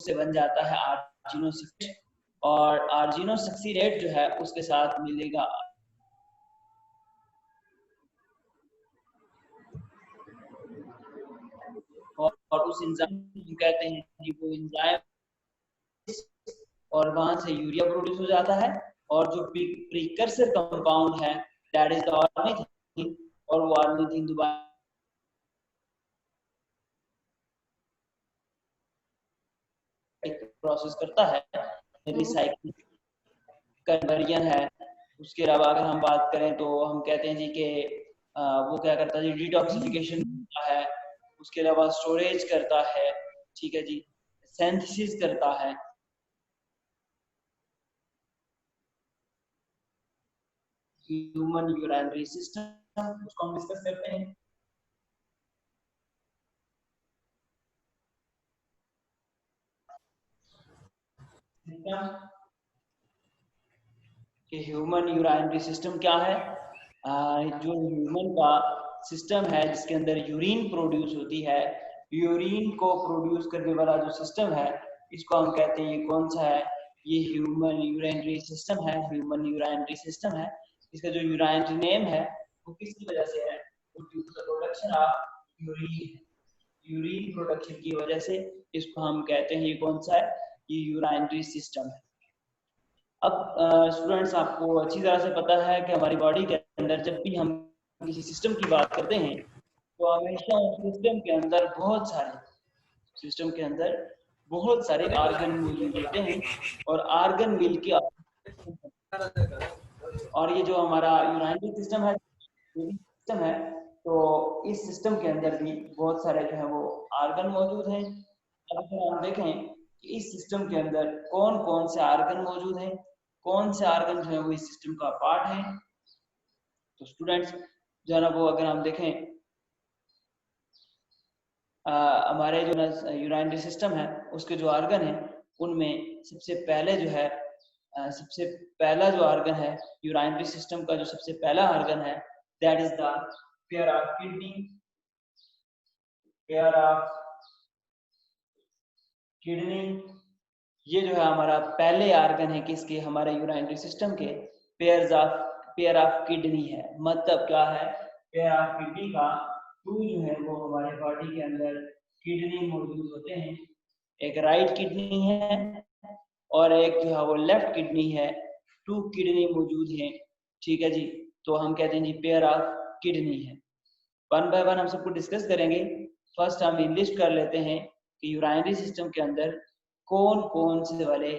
उससे बन जाता है आर्जिनोसक्सीनेट, और आर्जिनोसक्सीनेट जो है उसके साथ मिलेगा और उस एंजाइम को कहते हैं कि वो एंजाइम, और वहां से यूरिया प्रोड्यूस हो जाता है, और जो प्रीकर्सर कंपाउंड है दैट इज द ऑर्निथीन, और वो ऑर्निथीन दोबारा प्रोसेस करता है, रिसाइकिल कन्वर्जन है। उसके अलावा अगर हम बात करें तो हम कहते हैं जी कि वो क्या करता है जी, डिटॉक्सिफिकेशन करता है, उसके अलावा स्टोरेज करता है, ठीक है जी, सिंथेसिस करता है। ह्यूमन यूरिनरी सिस्टम, उसको हम डिस्कस करते हैं। कि ह्यूमन यूरिनरी सिस्टम क्या है? जो ह्यूमन का सिस्टम है जिसके अंदर यूरिन प्रोड्यूस होती है, यूरिन को प्रोड्यूस करने वाला जो सिस्टम है इसको हम कहते हैं, कौन सा है? ये ह्यूमन यूरिनरी सिस्टम है, ह्यूमन यूरिनरी सिस्टम है। इसका जो यूरिनरी नेम है वो किसकी वजह से है? Production of urine, urine production की वजह से इसको हम कहते हैं, ये कौन सा है? ये यूरिनरी सिस्टम है। अब स्टूडेंट्स, आपको अच्छी तरह से पता है कि हमारी बॉडी के अंदर जब भी हम किसी सिस्टम की बात करते हैं तो हमेशा सिस्टम के अंदर बहुत सारे आर्गन मौजूद होते हैं, और आर्गन मिलके, और ये जो हमारा यूरिनरी सिस्टम है तो इस सिस्टम के अंदर भी बहुत सारे जो है वो आर्गन मौजूद हैं। अब अगर हम देखें कि इस सिस्टम के अंदर कौन कौन से आर्गन मौजूद हैं, कौन से आर्गन जो है वो इस सिस्टम का पार्ट है, तो स्टूडेंट्स जो है ना वो अगर हम देखें हमारे जो यूरिनरी सिस्टम है उसके जो आर्गन है उनमें सबसे पहले जो है सबसे पहला जो आर्गन है यूरिनरी सिस्टम का, जो सबसे पहला आर्गन है that is the pair of kidney, pair of kidney. ये जो है हमारा पहले आर्गन है किसके? हमारे यूरिनरी सिस्टम के, पेयर ऑफ किडनी है। मतलब क्या है? पेयर ऑफ किडनी का टू जो है वो हमारे बॉडी के अंदर किडनी मौजूद होते हैं। एक राइट किडनी है और एक जो है वो लेफ्ट किडनी है, टू किडनी मौजूद है, ठीक है जी। तो हम कहते हैं जी पेयर ऑफ किडनी है। वन बाय वन हम सबको डिस्कस करेंगे। फर्स्ट हम लिस्ट कर लेते हैं कि यूरिनरी सिस्टम के अंदर कौन कौन से वाले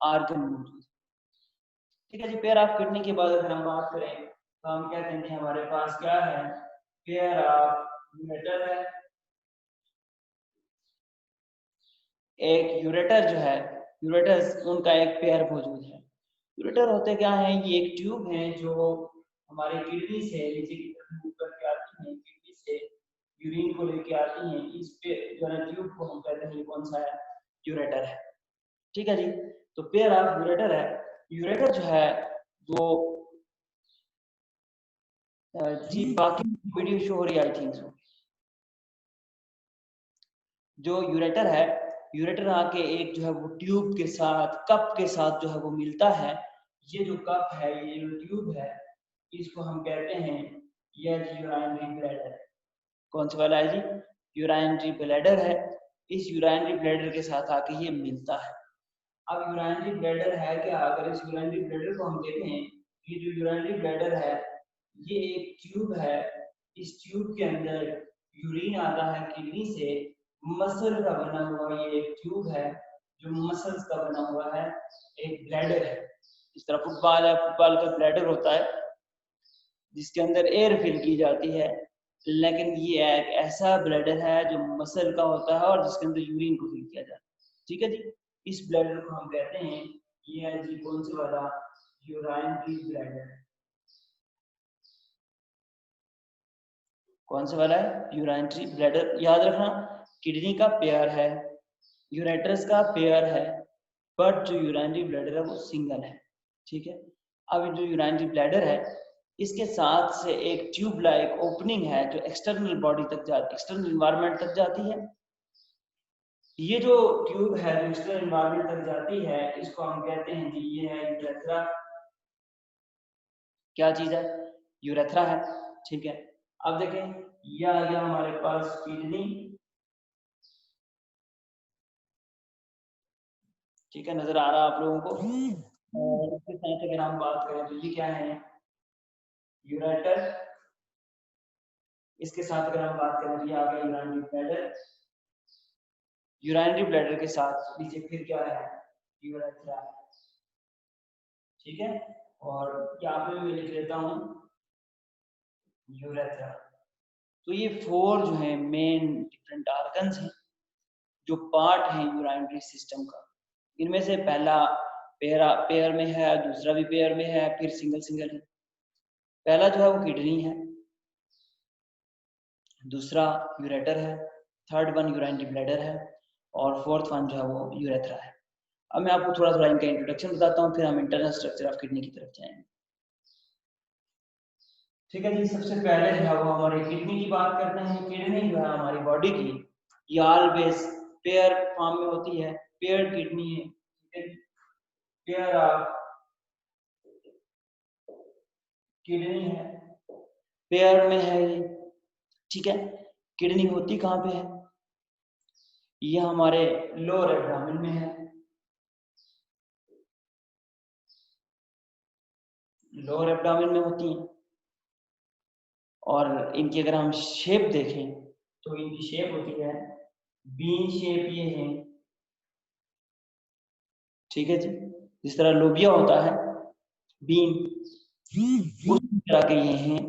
आर्गन मौजूद, ठीक है जी। पेयर ऑफ किडनी के बाद अगर हम बात करें तो हम कहते हैं कि हमारे पास क्या है? पेयर ऑफ यूरेटर है। एक यूरेटर जो है, यूरेटर्स उनका एक पेयर मौजूद है। यूरेटर होते क्या है? ये एक ट्यूब है जो हमारे किडनी से नीचे की तरफ मूव करके आती है, किडनी से यूरिन को लेके आती हैं। इस पे जो है ट्यूब को हम कहते हैं कौन सा है? यूरेटर है, ठीक है जी। तो पेयर ऑफ यूरेटर है। यूरेटर जो है वो जी, बाकी वीडियो शो हो रही है आई थिंक सो। जो यूरेटर है, यूरेटर आके एक जो है वो ट्यूब के साथ, कप के साथ जो है वो मिलता है। ये जो कप है, ये जो ट्यूब है, इसको हम कहते हैं ये यूरिनरी ब्लैडर। कौन सा वाला है जी? यूरिनरी ब्लैडर है। इस यूरिनरी ब्लैडर के साथ आके ये मिलता है। अब यूरिनरी ब्लैडर है क्या? अगर इस यूरिनरी ब्लैडर को हम देखें, ये जो यूरिनरी ब्लैडर है ये एक ट्यूब है। इस ट्यूब के अंदर यूरिन आता है किडनी से, मसल का बना हुआ ये एक ट्यूब है, जो मसल्स का बना हुआ है एक ब्लैडर है। इस तरह फुटबॉल है, फुटबॉल का ब्लैडर होता है जिसके अंदर एयर फिल की जाती है, लेकिन ये एक ऐसा ब्लैडर है जो मसल का होता है और जिसके अंदर यूरिन को फिल किया जाता है, ठीक है जी। इस ब्लैडर को हम कहते हैं, ये है जी कौन से वाला? Urinary bladder. कौन सा वाला है? Urinary bladder. याद रखना, किडनी का पेयर है, यूरेटर्स का पेयर है, बट जो यूरिनरी ब्लैडर है वो सिंगल है, ठीक है। अब जो यूरिनरी ब्लैडर है इसके साथ से एक ट्यूब लाइक ओपनिंग है जो एक्सटर्नल बॉडी तक जाती, एक्सटर्नल इन्वायरमेंट तक जाती है। ये जो ट्यूब है जो एक्सटर्नल एनवायरनमेंट तक जाती है, इसको हम कहते हैं कि ये है यूरेथ्रा। क्या चीज है? यूरेथ्रा है। ठीक है, अब देखें, यह आ गया हमारे पास किडनी। ठीक है, नजर आ रहा है आप लोगों को। और इसके साथ अगर हम बात करें तो ये क्या है? यूरेटर। इसके साथ अगर हम बात करें तो ये आ गया यूरिनरी ब्लैडर। यूरिनरी ब्लैडर के साथ नीचे फिर क्या है? यूरेथ्रा। ठीक है, और यहाँ पे मैं लिख लेता हूँ यूरेथ्रा। तो ये 4 जो है मेन डिफरेंट ऑर्गन्स हैं, जो पार्ट है यूरिनरी सिस्टम का। इनमें से पहला पेयर में है, दूसरा भी पेयर में है, फिर सिंगल सिंगल है। पहला जो है वो किडनी है, दूसरा यूरेटर है, थर्ड वन यूरिनरी ब्लैडर है, और फोर्थ वन जो है वो यूरेथ्रा है। अब मैं आपको थोड़ा थोड़ा इनका इंट्रोडक्शन बताता हूँ, फिर हम इंटरनल स्ट्रक्चर ऑफ किडनी की तरफ जाएंगे। ठीक है जी, सबसे पहले जो है वो हमारी किडनी की बात करते हैं। किडनी जो है हमारी बॉडी की, ये ऑलवेज पेयर फॉर्म में होती है, पेयर्ड किडनी है। पेयर ऑफ किडनी है, पेयर में है ये। ठीक है, किडनी होती कहाँ पे है? ये हमारे लोअर एब्डोमेन में है। लोअर एब्डोमेन में होती है, और इनकी अगर हम शेप देखें तो इनकी शेप होती है बीन शेप, ये है। ठीक है जी, जिस तरह लोबिया होता है बीन, उस तरह के ये हैं,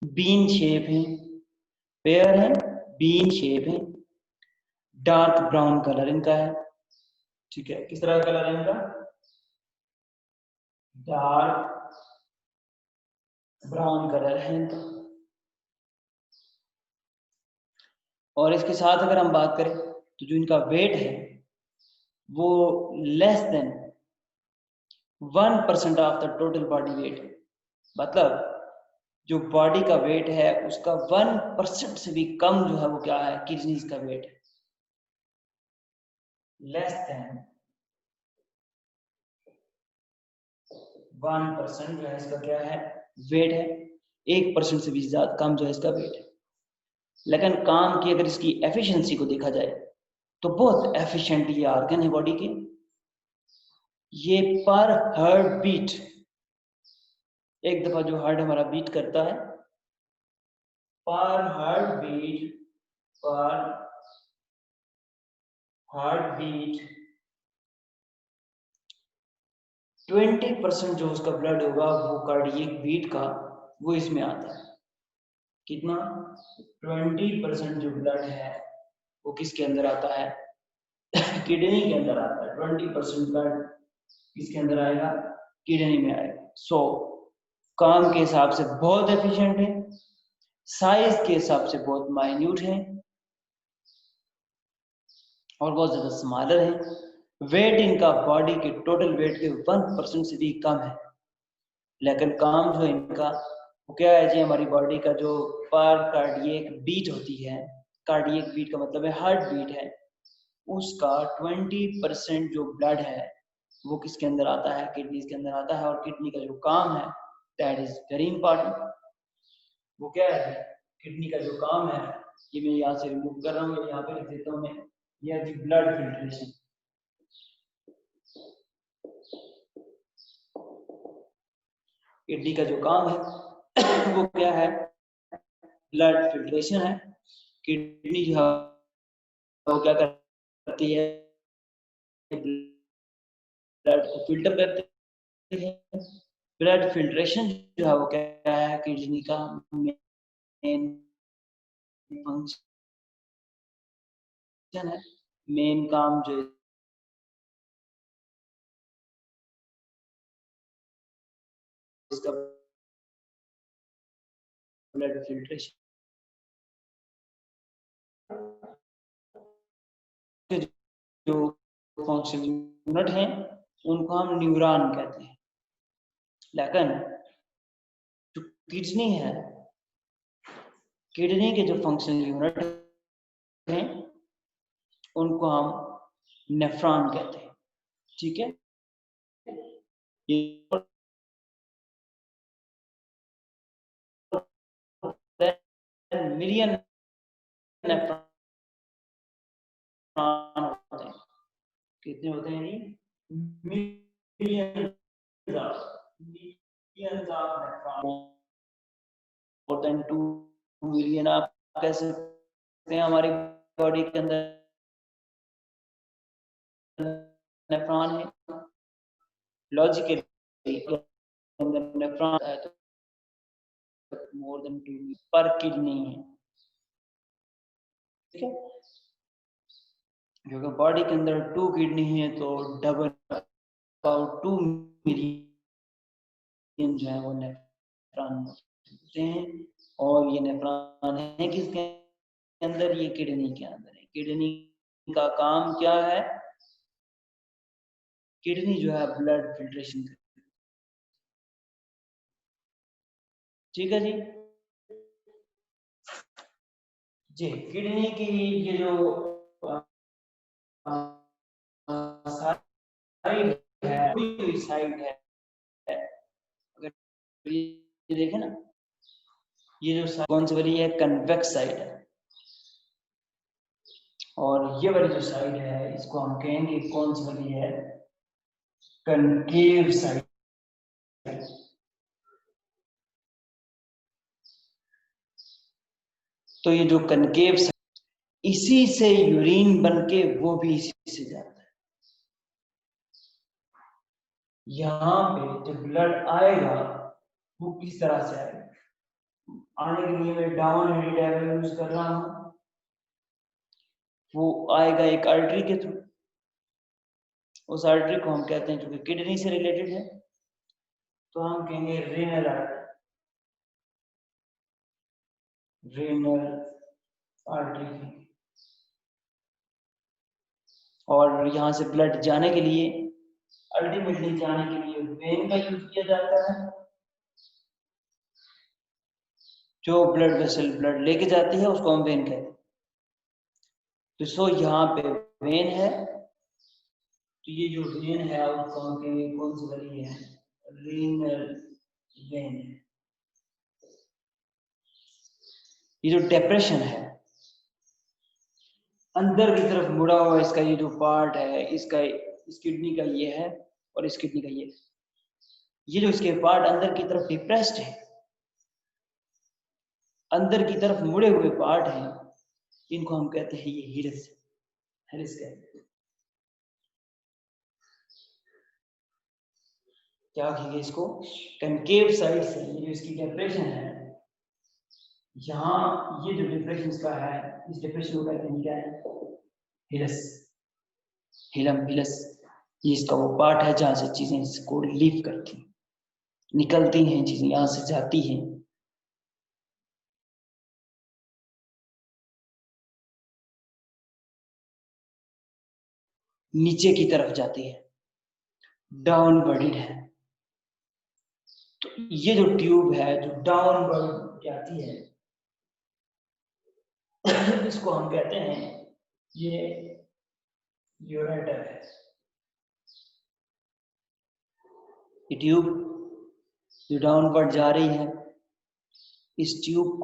बीन शेप है, पेयर है, बीन शेप है, डार्क ब्राउन कलर इनका है। ठीक है, किस तरह का कलर है इनका? डार्क ब्राउन कलर है इनका। और इसके साथ अगर हम बात करें तो जो इनका वेट है वो less than 1% of the total body weight है। मतलब जो बॉडी का वेट है उसका 1% से भी कम जो है वो क्या है? किडनीज का वेट है। लेस देन 1% जो है इसका क्या है? वेट है। 1% से भी ज्यादा कम जो है इसका वेट है। लेकिन काम की अगर इसकी एफिशिएंसी को देखा जाए तो बहुत एफिशिएंट ये ऑर्गन है बॉडी के। ये पर हार्ट बीट, एक दफा जो हार्ट हमारा बीट करता है, पर हार्ट बीट, पर हार्ट बीट 20% जो उसका ब्लड होगा वो कार्डियक बीट का, वो इसमें आता है। कितना? 20% जो ब्लड है वो किसके अंदर आता है? किडनी के अंदर आता है। 20% ब्लड किसके अंदर आएगा? किडनी में आएगा। सो काम के हिसाब से बहुत एफिशिएंट है, साइज के हिसाब से बहुत माइन्यूट है, और बहुत ज्यादा स्मॉलर है। वेट इनका बॉडी के टोटल वेट के 1% से भी कम है। लेकिन काम जो इनका वो क्या है जी? हमारी बॉडी का जो पर कार्डियक बीट होती है, कार्डियक बीट का मतलब है हार्ट बीट है, उसका 20% जो ब्लड है वो किसके अंदर आता है? किडनी के अंदर आता है। और किडनी का जो काम है दैट इज वेरी इंपॉर्टेंट। वो क्या है? किडनी का जो काम है, ये मैं यहाँ से रिमूव कर रहा हूँ, यहाँ पे लिख देता हूँ मैं, ये है ब्लड फिल्ट्रेशन। किडनी का जो काम है वो क्या है? ब्लड फिल्ट्रेशन है। किडनी जो है वो क्या करती है? ब्लड को फिल्टर करती है। ब्लड फिल्ट्रेशन जो है वो क्या है? किडनी का मेन फंक्शन है, मेन काम जो इसका ब्लड फिल्ट्रेशन के जो फंक्शन यूनिट हैं उनको हम न्यूरॉन कहते हैं। लेकिन जो किडनी है, किडनी के जो फंक्शन यूनिट हैं उनको हम नेफ्रॉन कहते हैं। ठीक है, ये मिलियन नेफ्रॉन होते हैं। कितने होते हैं जी? Millions of nephron, more than 2 million आप कह सकते हैं हमारी बॉडी के अंदर नेफ्रॉन है। लॉजिकली अंदर नेफ्रॉन है तो मोर देन 2 पर किडनी है। ठीक है, क्योंकि बॉडी के अंदर 2 किडनी है तो डबल अबाउट 2 मिलियन जो है वो नेफ्रॉन होते हैं। और ये नेफ्रॉन है किसके अंदर? ये किडनी के अंदर है। किडनी का काम क्या है? किडनी जो है ब्लड फिल्ट्रेशन करती है। ठीक है जी, किडनी की ये जो साइड है, पूरी साइड है, अगर ये देखें ना, ये जो कौन सी वाली है? कन्वेक्स साइड है। और ये वाली जो साइड है इसको हम कहेंगे कौन सी वाली है? Concave side. तो ये जो कनकेव साइड, इसी से यूरिन बनके वो भी इसी से जाता है। यहाँ पे जब ब्लड आएगा वो किस तरह से आएगा? आने के लिए मैं डाउन हेड यूज कर रहा हूँ, वो आएगा एक आर्टरी के थ्रू। उस आर्टरी को हम कहते हैं, क्योंकि किडनी से रिलेटेड है तो हम कहेंगे रेनल आर्टरी। Renal artery. और यहाँ से ब्लड जाने के लिए, अल्टीमेटली जाने के लिए वेन का यूज किया जाता है। जो ब्लड वेसल ब्लड लेके जाती है उसको हम वेन कहते हैं। तो सो यहाँ पे वेन है, तो ये जो वेन है उसको हम कहेंगे कौन सी वाली है? रीनल वेन है। ये जो डिप्रेशन है अंदर की तरफ मुड़ा हुआ, इसका ये जो पार्ट है, इसका इस किडनी का ये है और इस किडनी का ये जो इसके पार्ट अंदर की तरफ डिप्रेस्ड है, अंदर की तरफ मुड़े हुए पार्ट हैं, इनको हम कहते हैं ये हिरस। हिरस कहते हैं। क्या कहेंगे इसको? कनकेव साइड से ये जो इसकी डिप्रेशन है, यहाँ ये जो डिप्रेशन इसका है, इस डिप्रेशन को कहते हैं क्या है? हिरस। हिलम हिलस, ये इसका वो पार्ट है जहां से चीजें इसको लीव करती हैं, निकलती हैं चीजें, यहां से जाती हैं। नीचे की तरफ जाती है, डाउनवर्डेड है। तो ये जो ट्यूब है जो डाउनवर्ड जाती है इसको हम कहते हैं ये यूरेटर है। ये ट्यूब जो डाउनवर्ड जा रही है, इस ट्यूब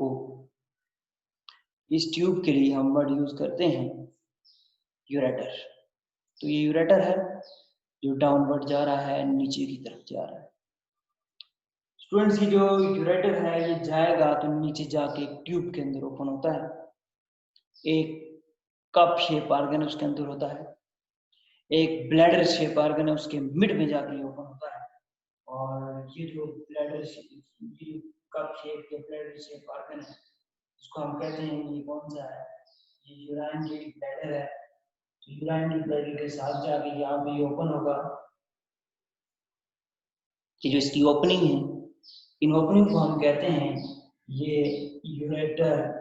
के लिए हम वर्ड यूज करते हैं यूरेटर। तो ये यूरेटर है जो डाउनवर्ड जा रहा है, नीचे की तरफ जा रहा है। स्टूडेंट्स की जो यूरेटर है ये जाएगा तो नीचे जाके एक ट्यूब के अंदर ओपन होता है, एक कप शेप ऑर्गन उसके अंदर होता है, एक ब्लैडर शेप ऑर्गन है उसके मिड में जाके ओपन होता है। और ये जो ब्लैडर ये कप शेप के ब्लैडर शेप ऑर्गन है इसको हम कहते हैं, ये कौन सा है? ये यूराइनरी ब्लैडर है। तो यूराइनरी ब्लैडर के साथ जाके यहाँ पे ओपन होगा। ये जो इसकी ओपनिंग है, इन ओपनिंग को हम कहते हैं ये यूरेटर,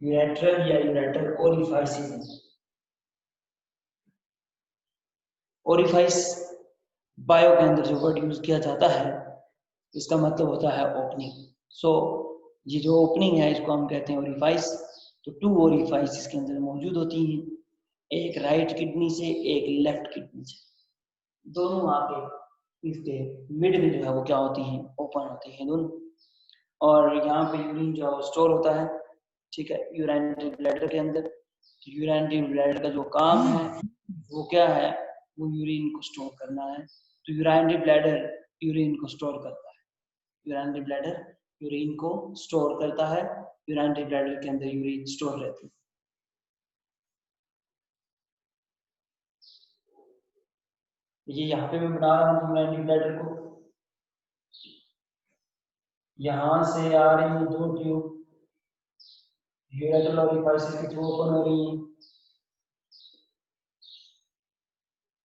यूरेटर या यूरेटर ओरिफाइस। ओरिफाइस बायो के अंदर जो वर्ड यूज किया जाता है इसका मतलब होता है ओपनिंग। सो ये जो ओपनिंग है इसको हम कहते हैं ओरिफाइस। तो 2 ओरिफाइस इसके अंदर मौजूद होती हैं, एक राइट किडनी से एक लेफ्ट किडनी से, दोनों आके इसके मिड में जो है वो क्या होती हैं, ओपन होती हैं दोनों, और यहाँ पे यूरिन जो है स्टोर होता है, ठीक है, यूरिनरी ब्लैडर के अंदर। यूरिनरी ब्लैडर का जो काम है वो क्या है, वो यूरिन को स्टोर करना है। तो यूरिनरी ब्लैडर यूरिन को स्टोर करता है, यूरिनरी ब्लैडर यूरिन को स्टोर करता है, यूरिनरी ब्लैडर के अंदर यूरिन स्टोर रहती है। ये यहाँ पे मैं बना रहा हूँ यूरिनरी ब्लैडर को, यहाँ से आ रही है दो ट्यूब, यूरेटर ओरिफिस के थ्रू ओपन हो रही है,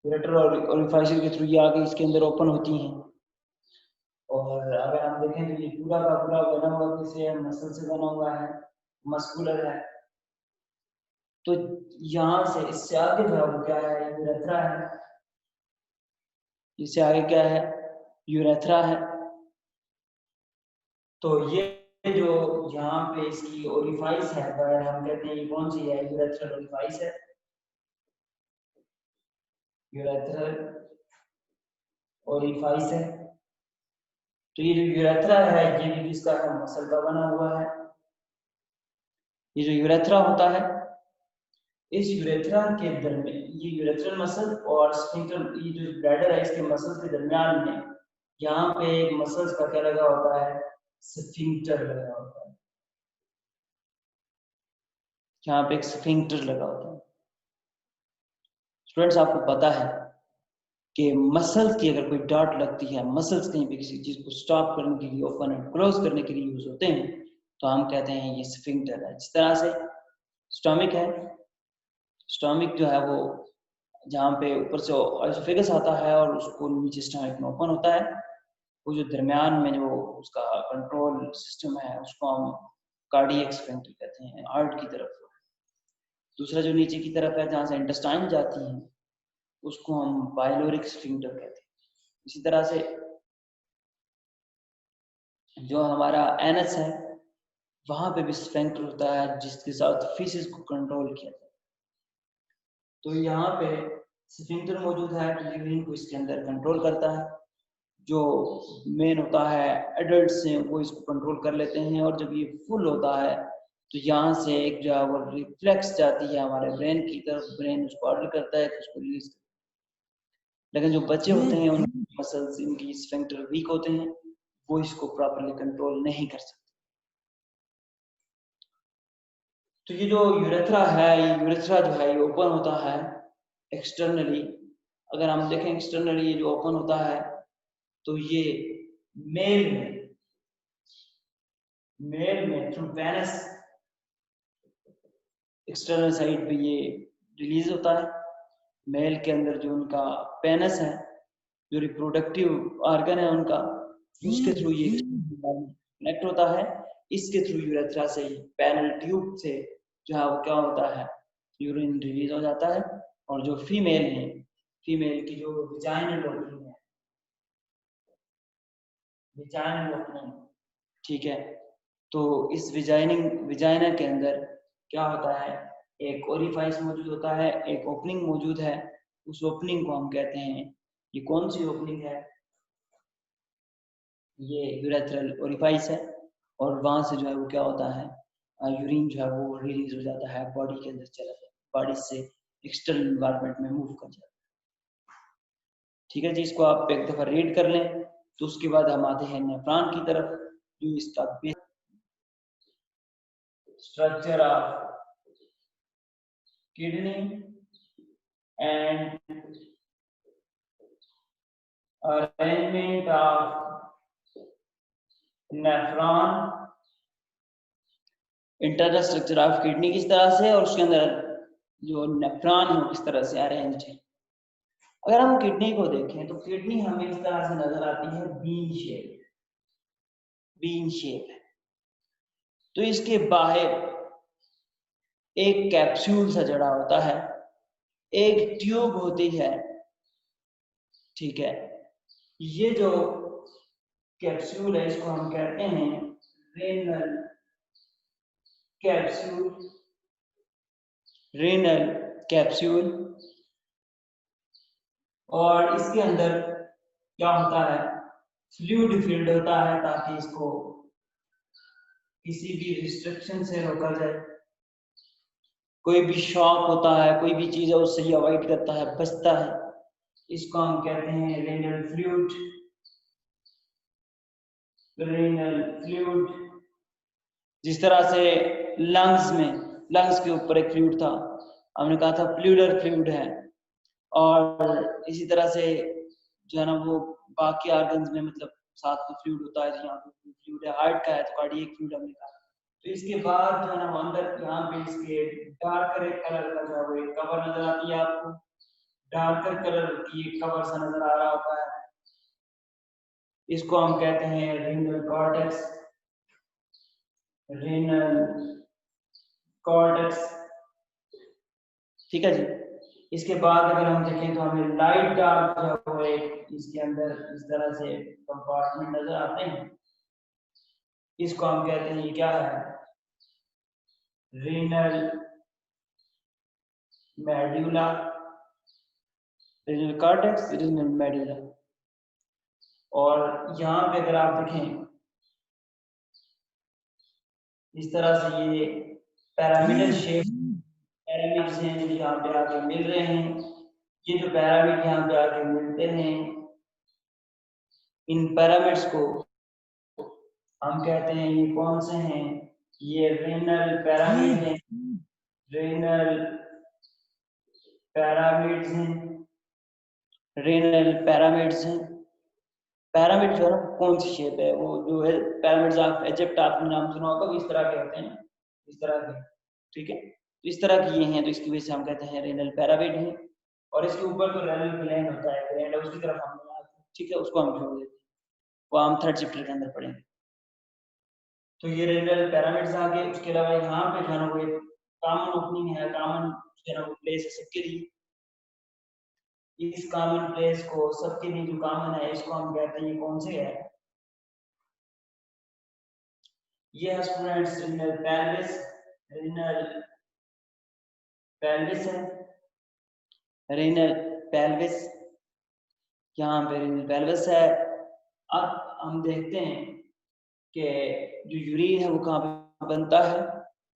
यूरेटर ओरिफिस के थ्रू ये आगे इसके अंदर ओपन होती हैं। और अगर हम देखें तो ये पूरा का पूरा बना हुआ किसी मसल से बना हुआ है, मस्कुलर है। तो यहाँ से इससे आगे जो है वो क्या है, यूरेथ्रा है, इससे आगे क्या है, यूरेथ्रा है। तो ये जो यहाँ पे इसकी ओरिफाइस है, पर हम कहते हैं ये कौन सी है, यूरेथ्रल ओरिफाइस है, यूरेथ्रल ओरिफाइस है। तो ये जो यूरेथ्रा है ये भी किसका है, मसल का बना हुआ है। ये जो यूरेथ्रा होता है, इस यूरेथ्रा के दरमियान, ये यूरेथ्रल मसल और स्फिंक्टर, ये जो ब्लैडर है इसके मसल के दरमियान में यहाँ पे एक मसल्स का क्या लगा होता है, स्फिंक्टर लगा होता है, यहाँ पे एक स्फिंक्टर लगा होता है। स्टूडेंट्स आपको पता है कि मसल्स की अगर कोई डाट लगती है, मसल्स कहीं पे किसी चीज को स्टॉप करने के लिए, ओपन एंड क्लोज करने के लिए यूज होते हैं, तो हम कहते हैं ये स्फिंक्टर है। जिस तरह से स्टोमिक है, स्टोमिक जो है वो जहाँ पे ऊपर से एसोफेगस आता है और उसको नीचे स्टोमिक में ओपन होता है, वो जो दरमियान में जो उसका कंट्रोल सिस्टम है उसको हम कार्डियक स्फिंक्टर कहते हैं, हार्ट की तरफ। दूसरा जो नीचे की तरफ है जहाँ से इंटेस्टाइन जाती है उसको हम पाइलोरिक स्फिंक्टर कहते हैं। इसी तरह से जो हमारा एनस है वहां पे भी स्फिंक्टर होता है जिसके साथ फीसिस को कंट्रोल किया जाता है। तो यहाँ पे स्फिंक्टर मौजूद है तो यूरिन को इसके अंदर कंट्रोल करता है। जो मेन होता है एडल्ट्स हैं वो इसको कंट्रोल कर लेते हैं, और जब ये फुल होता है तो यहाँ से एक जो है वो रिफ्लेक्स जाती है हमारे ब्रेन की तरफ, ब्रेन उसको ऑर्डर करता है तो उसको रिलीज करता है। लेकिन जो बच्चे होते हैं उनकी मसल्स, इनकी स्फिंक्टर वीक होते हैं, वो इसको प्रॉपर्ली कंट्रोल नहीं कर सकते। तो ये जो यूरेथ्रा है, ये यूरेथ्रा जो है ये ओपन होता है एक्सटर्नली। अगर हम देखें एक्सटर्नली ये जो ओपन होता है तो ये मेल में थ्रू पेनिस एक्सटर्नल साइड पे ये रिलीज होता है। मेल के अंदर जो उनका पेनिस है, जो रिप्रोडक्टिव ऑर्गन है उनका, उसके थ्रू ये कनेक्ट होता है। इसके थ्रू यूरेथ्रा से पैनल ट्यूब से जो है वो क्या होता है, यूरिन रिलीज हो जाता है। और जो फीमेल है, फीमेल की जो विजाइनल ओपनिंग है, विजाइनल ओपनिंग, ठीक है, तो इस विजाइना के अंदर क्या होता है, एक ओरिफाइस मौजूद होता है, एक ओपनिंग मौजूद है। उस ओपनिंग को हम कहते हैं, ये कौन सी ओपनिंग है, ये यूरेथ्रल ओरिफाइस है। और वहां से जो है वो क्या होता है, यूरिन जो है वो रिलीज हो जाता है, बॉडी के अंदर चला जाता है, बॉडी से एक्सटर्नल एनवायरनमेंट में मूव कर जाता है। ठीक है जी, इसको आप एक दफा रीड कर लें। तो उसके बाद हम आते हैं नेफ्रॉन की तरफ, जो इसका structure of kidney and arrangement of nephron, internal structure of kidney किस तरह से, और उसके अंदर जो नेफ्रॉन है वो किस तरह से अरेंज है। अगर हम किडनी को देखें तो किडनी हमें इस तरह से नजर आती है, बीन शेप, बीन शेप है। तो इसके बाहर एक कैप्सूल सा जड़ा होता है, एक ट्यूब होती है, ठीक है। ये जो कैप्सूल है इसको हम कहते हैं रेनल कैप्सूल, रेनल कैप्सूल। और इसके अंदर क्या होता है, फ्लूइड फील्ड होता है ताकि इसको किसी भी रिस्ट्रिक्शन से रोका जाए। कोई भी शॉक होता है, कोई भी चीज है उससे ये अवॉइड करता है, बचता है। इसको हम कहते हैं रेनल फ्लूइड। रेनल फ्लूइड जिस तरह से लंग्स के ऊपर एक फ्लूइड था, हमने कहा था प्लूरल फ्लूइड है, और इसी तरह से जो है ना वो बाकी ऑर्गन्स में मतलब साथ में फ्लूइड होता है। यहाँ पे फ्लूइड है, हार्ट का है तो कार्डियक फ्लूइड हमने कहा। तो इसके बाद जो है ना अंदर यहाँ पे इसके डार्कर कलर का जो है कवर नजर आती है आपको, डार्कर कलर की कवर सा नजर आ रहा होता है। इसको हम कहते हैं रेनल कॉर्टेक्स। रेनल कॉर्टेक्स, ठीक है जी। इसके बाद अगर हम देखें तो हमें लाइट डार्क जो है इसके अंदर इस तरह से कंपार्टमेंट नजर आते हैं। इसको हम कहते हैं ये क्या है, renal medulla, renal cortex, renal medulla. और यहाँ पे अगर आप देखें इस तरह से ये पैरामिडल शेप पैरामिड्स हैं जो यहाँ पे आके मिल रहे हैं। ये जो पैरामिड यहाँ पे आके मिलते हैं, इन पैरामिड्स को हम कहते हैं ये कौन से हैं, ये रेनल पैरामिड हैं। रेनल पैरामिड्स हैं, रेनल पैरामिड्स हैं। पैरामिड जो है ना कौन सी शेप है, वो जो है पैरामिड्स आप इजिप्ट आपने नाम सुना होगा, इस तरह के होते हैं, इस तरह के, ठीक है। तो इस तरह की ये हैं, तो इसकी वजह से हम कहते हैं रेनल पैरामिड है। और इसके ऊपर तो रेनल ग्लैंड होता है, ग्लैंड है उसकी तरफ हम, ठीक है, उसको हम छोड़ देते हैं, वो हम थर्ड चैप्टर के अंदर पढ़ेंगे। तो ये रेनल पैरामिड्स आ गए। उसके अलावा यहाँ पे जो है ना वो एक कॉमन ओपनिंग है, कॉमन जो है ना वो प्लेस है सबके लिए। इस कॉमन प्लेस को सबके लिए जो कॉमन है इसको हम कहते हैं ये कौन से है, ये है students renal pelvis. Renal pelvis है, रेनल पेल्विस, यहाँ पे रेनल पेल्विस है। अब हम देखते हैं कि जो यूरिन है वो कहाँ पे बनता है,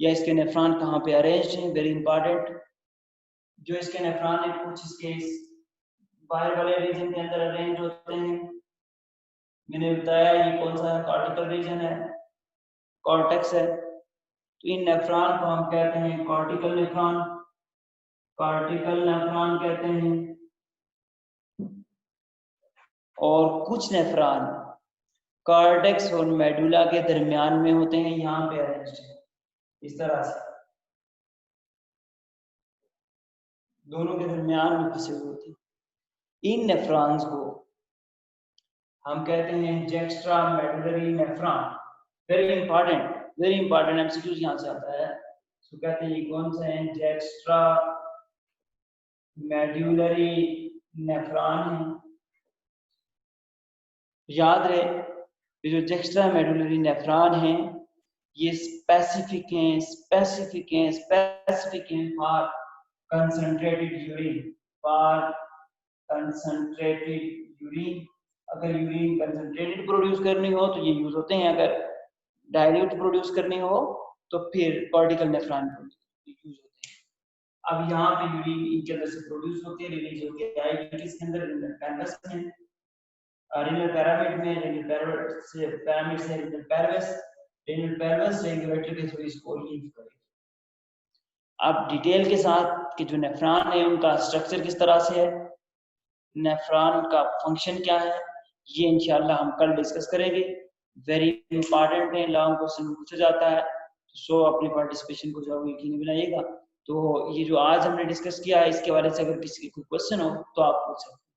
या इसके नेफ्रॉन कहाँ पे अरेंज्ड हैं, वेरी इंपॉर्टेंट। जो इसके नेफ्रॉन है कुछ इसके बाहर वाले रीजन के अंदर अरेंज होते हैं। मैंने बताया ये कौन सा कॉर्टिकल रीजन है, कॉर्टेक्स है। तो इन नेफ्रॉन को हम कहते हैं कॉर्टिकल नेफ्रॉन, कॉर्टिकल नेफ्रॉन कहते हैं। और कुछ नेफ्रॉन कॉर्टेक्स और मेडुला के दरमियान में होते हैं, यहाँ पे अरेंज्ड है इस तरह से, दोनों के दरमियान में फंसे हुए होते हैं। इन नेफ्रॉन्स को हम कहते हैं juxta medullary nephron. Very important MCQs यहाँ से आता है। तो कहते हैं ये कौन से हैं, जेक्स्ट्रा मेडुलरी नेफ्रॉन है। याद रहे ये जो जेक्स्ट्रा मेडुलरी नेफ्रॉन है ये स्पेसिफिक हैं for concentrated urine, for concentrated urine. अगर यूरिन कंसंट्रेटेड प्रोड्यूस करनी हो तो ये यूज होते हैं, अगर डाइल्यूट प्रोड्यूस करनी हो तो फिर कॉर्टिकल नेफ्रॉन यूज होते हैं। अब यहाँ पे यूरिन इनके अंदर से प्रोड्यूस होती है, रिलीज होती है आएगी किसके अंदर, रेनल पेल्विस में, रेनल पैरामिड में, रेनल पैरामिड से renal pelvis, renal pelvis regulator के थ्रू इसको लीव करेगी। अब डिटेल के साथ कि जो नेफ्रॉन है उनका स्ट्रक्चर किस तरह से है, नेफ्रॉन का फंक्शन क्या है, ये इंशाल्लाह हम कल डिस्कस करेंगे। वेरी इंपॉर्टेंट है, लॉन्ग क्वेश्चन पूछा जाता है, सो अपनी पार्टिसिपेशन को जो यकीनी बनाइएगा। तो ये जो आज हमने डिस्कस किया है इसके बारे से अगर किसी की कोई क्वेश्चन हो तो आप पूछ सकते हैं।